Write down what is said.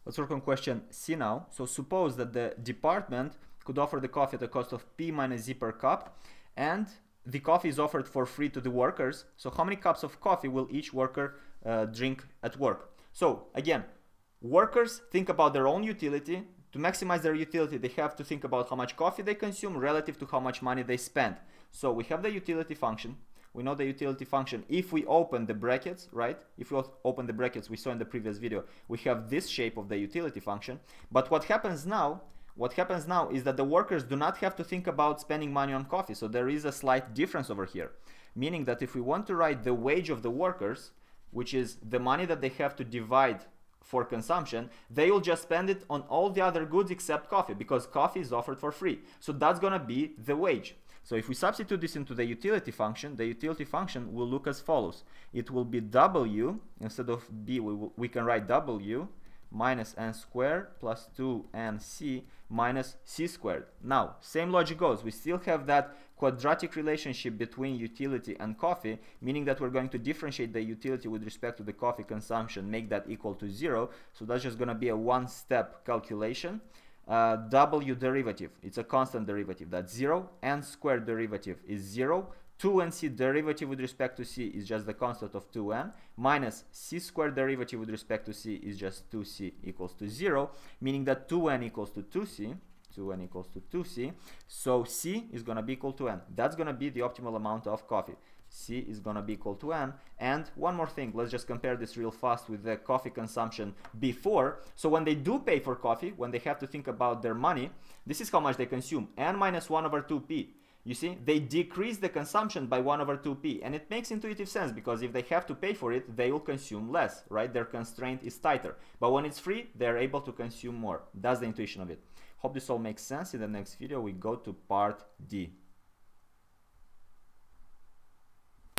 Let's work on question C now. So suppose that the department could offer the coffee at a cost of P minus Z per cup, and the coffee is offered for free to the workers. So how many cups of coffee will each worker drink at work? So again, workers think about their own utility. To maximize their utility, they have to think about how much coffee they consume relative to how much money they spend. So we have the utility function. We know the utility function. If we open the brackets, right? If we open the brackets we saw in the previous video, we have this shape of the utility function. But what happens now is that the workers do not have to think about spending money on coffee. So there is a slight difference over here. Meaning that if we want to write the wage of the workers, which is the money that they have to divide for consumption, they will just spend it on all the other goods except coffee, because coffee is offered for free. So that's gonna be the wage. So if we substitute this into the utility function will look as follows. It will be W, instead of B, we can write W minus n squared plus 2nc minus c squared. Now, same logic goes. We still have that quadratic relationship between utility and coffee, meaning that we're going to differentiate the utility with respect to the coffee consumption, make that equal to 0. So that's just going to be a one-step calculation. W derivative, it's a constant derivative, that's 0. N squared derivative is 0. 2nc derivative with respect to c is just the constant of 2n, minus c squared derivative with respect to c is just 2c equals to 0, meaning that 2n equals to 2c, 2n equals to 2c, so c is going to be equal to n. That's going to be the optimal amount of coffee. C is going to be equal to n. And one more thing, let's just compare this real fast with the coffee consumption before. So when they do pay for coffee, when they have to think about their money, this is how much they consume, n minus 1 over 2p. You see, they decrease the consumption by 1 over 2p, and it makes intuitive sense, because if they have to pay for it, they will consume less, right? Their constraint is tighter. But when it's free, they're able to consume more. That's the intuition of it. Hope this all makes sense. In the next video, we go to part D.